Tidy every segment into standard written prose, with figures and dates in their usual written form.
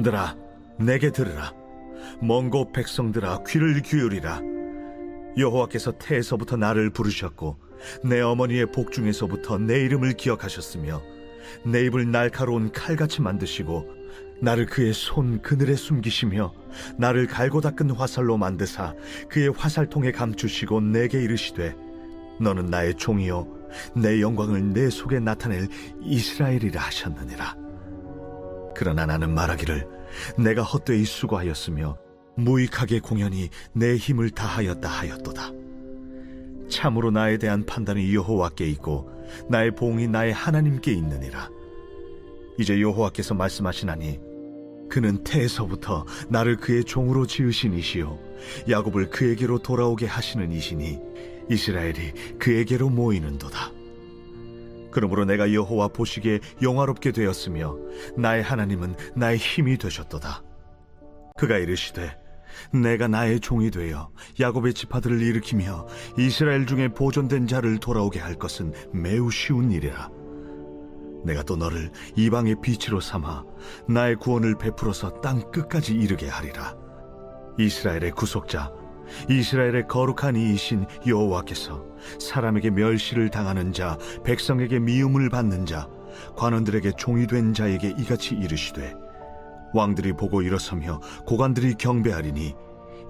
사람들아, 내게 들으라. 먼 곳 백성들아, 귀를 기울이라. 여호와께서 태에서부터 나를 부르셨고 내 어머니의 복중에서부터 내 이름을 기억하셨으며 내 입을 날카로운 칼같이 만드시고 나를 그의 손 그늘에 숨기시며 나를 갈고 닦은 화살로 만드사 그의 화살통에 감추시고 내게 이르시되 너는 나의 종이요 내 영광을 내 속에 나타낼 이스라엘이라 하셨느니라. 그러나 나는 말하기를 내가 헛되이 수고하였으며 무익하게 공연히 내 힘을 다하였다 하였도다. 참으로 나에 대한 판단이 여호와께 있고 나의 보응이 나의 하나님께 있느니라. 이제 여호와께서 말씀하시나니 그는 태에서부터 나를 그의 종으로 지으신 이시요 야곱을 그에게로 돌아오게 하시는 이시니 이스라엘이 그에게로 모이는도다. 그러므로 내가 여호와 보시기에 영화롭게 되었으며 나의 하나님은 나의 힘이 되셨도다. 그가 이르시되 내가 나의 종이 되어 야곱의 지파들을 일으키며 이스라엘 중에 보존된 자를 돌아오게 할 것은 매우 쉬운 일이라. 내가 또 너를 이방의 빛으로 삼아 나의 구원을 베풀어서 땅 끝까지 이르게 하리라. 이스라엘의 구속자, 이스라엘의 거룩한 이이신 여호와께서 사람에게 멸시를 당하는 자, 백성에게 미움을 받는 자, 관원들에게 종이 된 자에게 이같이 이르시되 왕들이 보고 일어서며 고관들이 경배하리니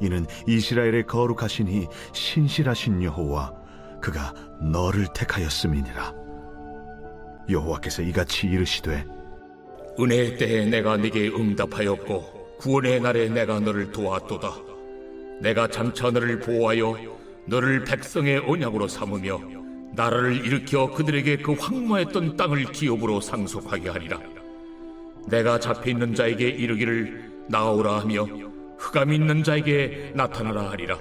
이는 이스라엘의 거룩하시니 신실하신 여호와 그가 너를 택하였음이니라. 여호와께서 이같이 이르시되 은혜의 때에 내가 네게 응답하였고 구원의 날에 내가 너를 도왔도다. 내가 장차 너를 보호하여 너를 백성의 언약으로 삼으며 나라를 일으켜 그들에게 그 황무했던 땅을 기업으로 상속하게 하리라. 내가 잡혀있는 자에게 이르기를 나오라 하며 흑암 있는 자에게 나타나라 하리라.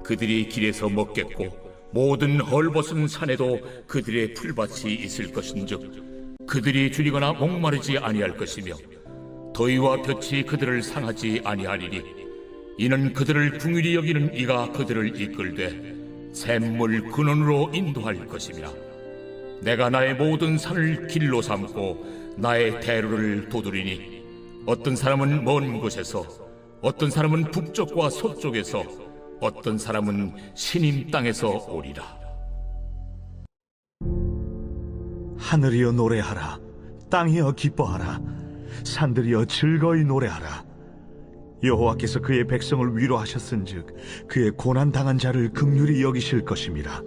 그들이 길에서 먹겠고 모든 헐벗은 산에도 그들의 풀밭이 있을 것인즉 그들이 줄이거나 목마르지 아니할 것이며 더위와 볕이 그들을 상하지 아니하리니 이는 그들을 궁일이 여기는 이가 그들을 이끌되 샘물 근원으로 인도할 것임이라. 내가 나의 모든 산을 길로 삼고 나의 대로를 도두리니 어떤 사람은 먼 곳에서 어떤 사람은 북쪽과 서쪽에서 어떤 사람은 시님 땅에서 오리라. 하늘이여 노래하라. 땅이여 기뻐하라. 산들이여 즐거이 노래하라. 여호와께서 그의 백성을 위로하셨은즉 그의 고난당한 자를 긍휼히 여기실 것임이라.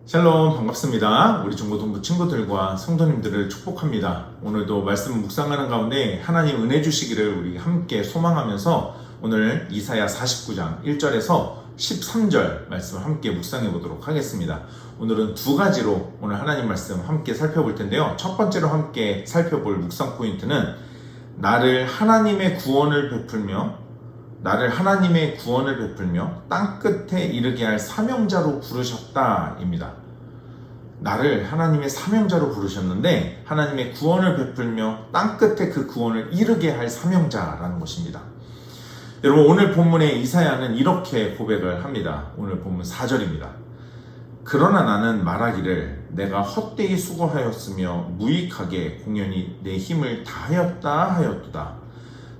샬롬, 반갑습니다. 우리 중고등부 친구들과 성도님들을 축복합니다. 오늘도 말씀 묵상하는 가운데 하나님 은혜 주시기를 우리 함께 소망하면서 오늘 이사야 49장 1절에서 13절 말씀을 함께 묵상해 보도록 하겠습니다. 오늘은 두 가지로 오늘 하나님 말씀 함께 살펴볼 텐데요. 첫 번째로 함께 살펴볼 묵상 포인트는 나를 하나님의 구원을 베풀며 땅끝에 이르게 할 사명자로 부르셨다입니다. 나를 하나님의 사명자로 부르셨는데 하나님의 구원을 베풀며 땅끝에 그 구원을 이르게 할 사명자라는 것입니다. 여러분, 오늘 본문의 이사야는 이렇게 고백을 합니다. 오늘 본문 4절입니다. 그러나 나는 말하기를 내가 헛되이 수고하였으며 무익하게 공연히 내 힘을 다하였다 하였도다.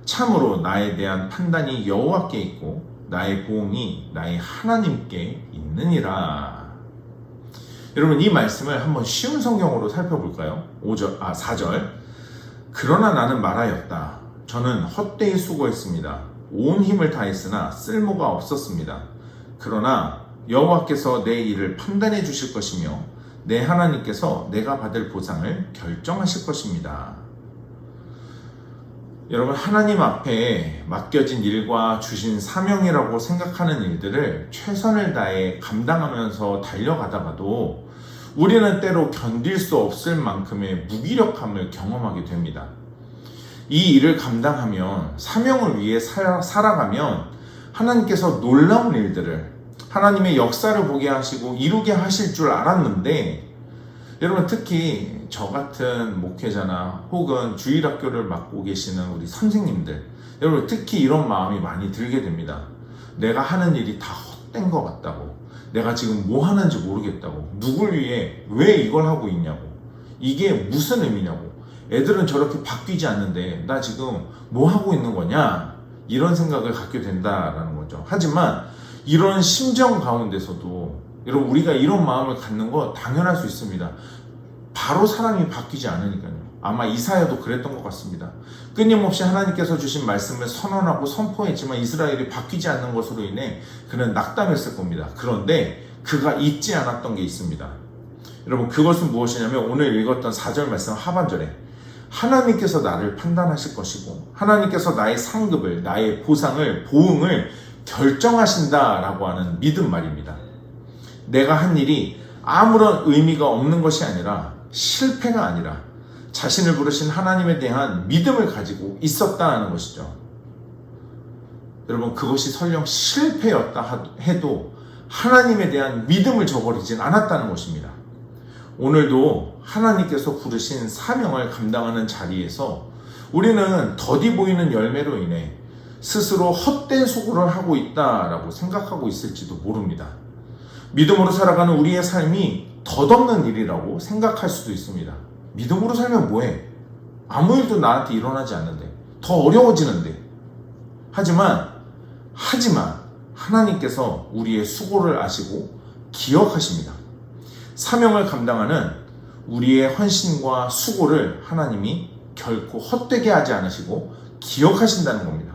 참으로 나에 대한 판단이 여호와께 있고 나의 보응이 나의 하나님께 있느니라. 여러분, 이 말씀을 한번 쉬운 성경으로 살펴볼까요? 4절. 그러나 나는 말하였다. 저는 헛되이 수고했습니다. 온 힘을 다했으나 쓸모가 없었습니다. 그러나 여호와께서 내 일을 판단해 주실 것이며 내 하나님께서 내가 받을 보상을 결정하실 것입니다. 여러분, 하나님 앞에 맡겨진 일과 주신 사명이라고 생각하는 일들을 최선을 다해 감당하면서 달려가다가도 우리는 때로 견딜 수 없을 만큼의 무기력함을 경험하게 됩니다. 이 일을 감당하면, 사명을 위해 살아가면 하나님께서 놀라운 일들을, 하나님의 역사를 보게 하시고 이루게 하실 줄 알았는데, 여러분, 특히 저 같은 목회자나 혹은 주일학교를 맡고 계시는 우리 선생님들, 여러분 특히 이런 마음이 많이 들게 됩니다. 내가 하는 일이 다 헛된 것 같다고, 내가 지금 뭐 하는지 모르겠다고, 누굴 위해 왜 이걸 하고 있냐고, 이게 무슨 의미냐고, 애들은 저렇게 바뀌지 않는데 나 지금 뭐 하고 있는 거냐? 이런 생각을 갖게 된다라는 거죠. 하지만 이런 심정 가운데서도 여러분 우리가 이런 마음을 갖는 거 당연할 수 있습니다. 바로 사람이 바뀌지 않으니까요. 아마 이사야도 그랬던 것 같습니다. 끊임없이 하나님께서 주신 말씀을 선언하고 선포했지만 이스라엘이 바뀌지 않는 것으로 인해 그는 낙담했을 겁니다. 그런데 그가 잊지 않았던 게 있습니다. 여러분 그것은 무엇이냐면 오늘 읽었던 4절 말씀 하반절에 하나님께서 나를 판단하실 것이고 하나님께서 나의 상급을, 나의 보상을, 보응을 결정하신다라고 하는 믿음 말입니다. 내가 한 일이 아무런 의미가 없는 것이 아니라 실패가 아니라 자신을 부르신 하나님에 대한 믿음을 가지고 있었다는 것이죠. 여러분 그것이 설령 실패였다 해도 하나님에 대한 믿음을 저버리진 않았다는 것입니다. 오늘도 하나님께서 부르신 사명을 감당하는 자리에서 우리는 더디 보이는 열매로 인해 스스로 헛된 수고를 하고 있다라고 생각하고 있을지도 모릅니다. 믿음으로 살아가는 우리의 삶이 덧없는 일이라고 생각할 수도 있습니다. 믿음으로 살면 뭐해? 아무 일도 나한테 일어나지 않는데 더 어려워지는데 하지만 하나님께서 우리의 수고를 아시고 기억하십니다. 사명을 감당하는 우리의 헌신과 수고를 하나님이 결코 헛되게 하지 않으시고 기억하신다는 겁니다.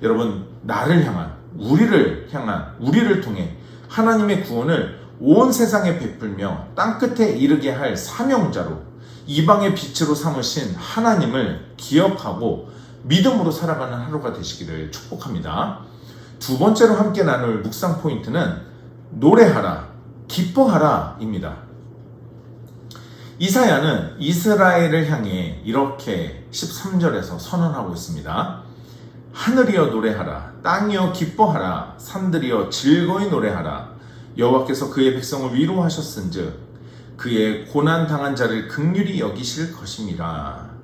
여러분 나를 향한 우리를 통해 하나님의 구원을 온 세상에 베풀며 땅끝에 이르게 할 사명자로 이방의 빛으로 삼으신 하나님을 기억하고 믿음으로 살아가는 하루가 되시기를 축복합니다. 두 번째로 함께 나눌 묵상 포인트는 노래하라, 기뻐하라 입니다. 이사야는 이스라엘을 향해 이렇게 13절에서 선언하고 있습니다. 하늘이여 노래하라, 땅이여 기뻐하라, 산들이여 즐거이 노래하라. 여호와께서 그의 백성을 위로하셨은즉 그의 고난당한 자를 긍휼히 여기실 것임이라.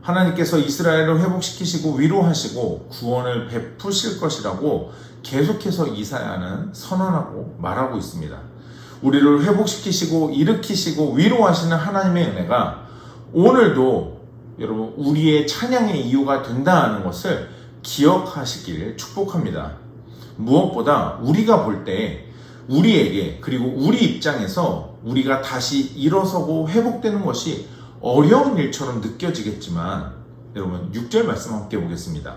하나님께서 이스라엘을 회복시키시고 위로하시고 구원을 베푸실 것이라고 계속해서 이사야는 선언하고 말하고 있습니다. 우리를 회복시키시고 일으키시고 위로하시는 하나님의 은혜가 오늘도 여러분 우리의 찬양의 이유가 된다는 것을 기억하시길 축복합니다. 무엇보다 우리가 볼 때 우리에게 그리고 우리 입장에서 우리가 다시 일어서고 회복되는 것이 어려운 일처럼 느껴지겠지만 여러분 6절 말씀 함께 보겠습니다.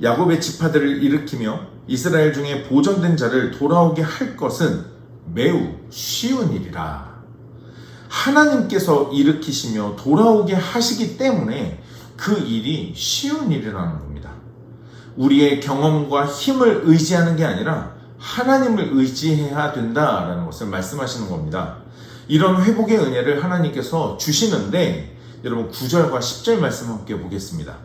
야곱의 지파들을 일으키며 이스라엘 중에 보존된 자를 돌아오게 할 것은 매우 쉬운 일이라. 하나님께서 일으키시며 돌아오게 하시기 때문에 그 일이 쉬운 일이라는 겁니다. 우리의 경험과 힘을 의지하는 게 아니라 하나님을 의지해야 된다라는 것을 말씀하시는 겁니다. 이런 회복의 은혜를 하나님께서 주시는데 여러분 9절과 10절 말씀 함께 보겠습니다.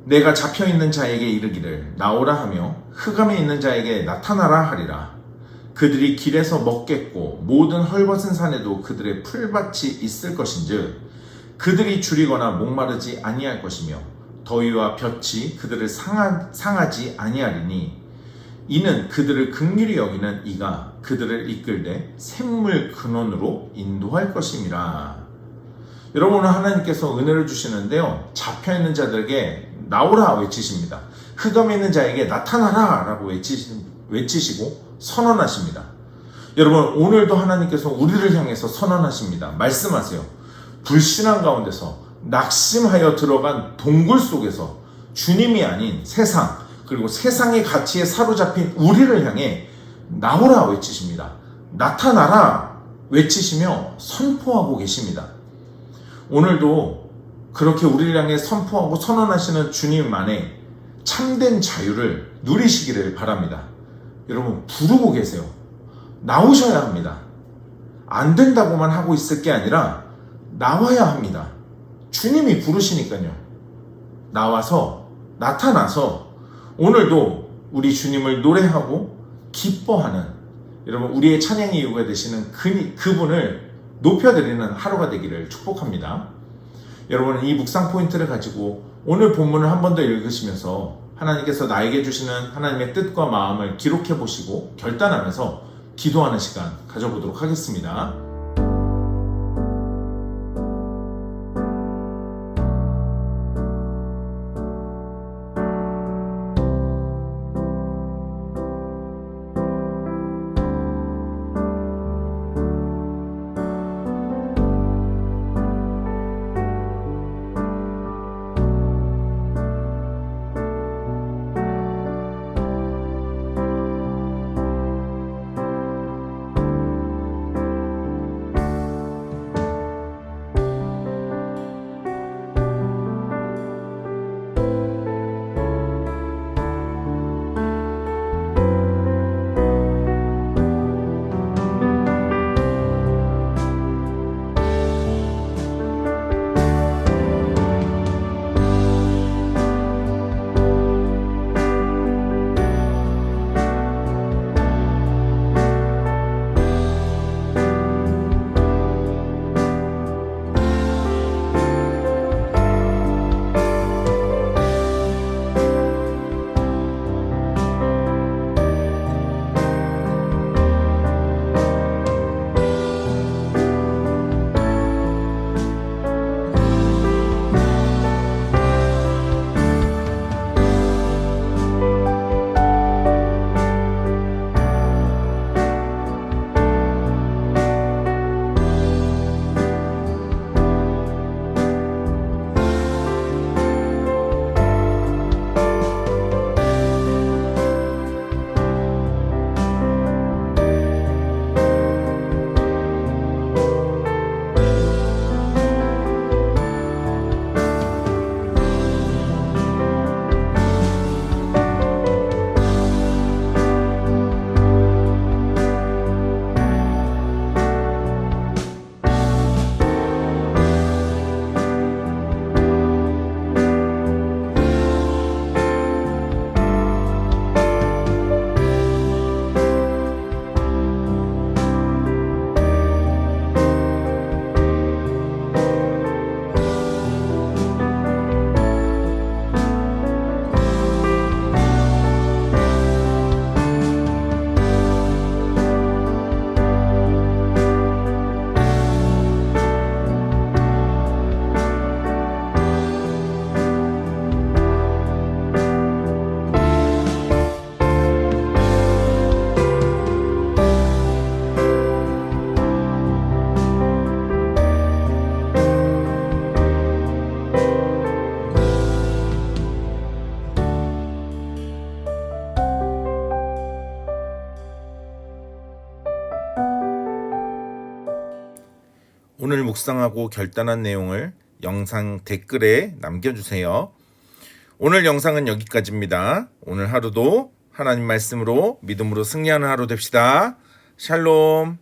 내가 잡혀있는 자에게 이르기를 나오라 하며 흑암에 있는 자에게 나타나라 하리라. 그들이 길에서 먹겠고 모든 헐벗은 산에도 그들의 풀밭이 있을 것인즉 그들이 줄이거나 목마르지 아니할 것이며 더위와 볕이 그들을 상하지 아니하리니 이는 그들을 긍휼히 여기는 이가 그들을 이끌되 샘물 근원으로 인도할 것임이라. 여러분 하나님께서 은혜를 주시는데요. 잡혀있는 자들에게 나오라 외치십니다. 흑암에 있는 자에게 나타나라 라고 외치시고 선언하십니다. 여러분 오늘도 하나님께서 우리를 향해서 선언하십니다. 말씀하세요. 불신앙 가운데서 낙심하여 들어간 동굴 속에서 주님이 아닌 세상 그리고 세상의 가치에 사로잡힌 우리를 향해 나오라 외치십니다. 나타나라 외치시며 선포하고 계십니다. 오늘도 그렇게 우리를 향해 선포하고 선언하시는 주님 안에 참된 자유를 누리시기를 바랍니다. 여러분 부르고 계세요. 나오셔야 합니다. 안 된다고만 하고 있을 게 아니라 나와야 합니다. 주님이 부르시니까요. 나와서 나타나서 오늘도 우리 주님을 노래하고 기뻐하는 여러분 우리의 찬양의 이유가 되시는 그분을 높여드리는 하루가 되기를 축복합니다. 여러분 이 묵상 포인트를 가지고 오늘 본문을 한 번 더 읽으시면서 하나님께서 나에게 주시는 하나님의 뜻과 마음을 기록해 보시고 결단하면서 기도하는 시간 가져보도록 하겠습니다. 오늘 묵상하고 결단한 내용을 영상 댓글에 남겨주세요. 오늘 영상은 여기까지입니다. 오늘 하루도 하나님 말씀으로 믿음으로 승리하는 하루 됩시다. 샬롬.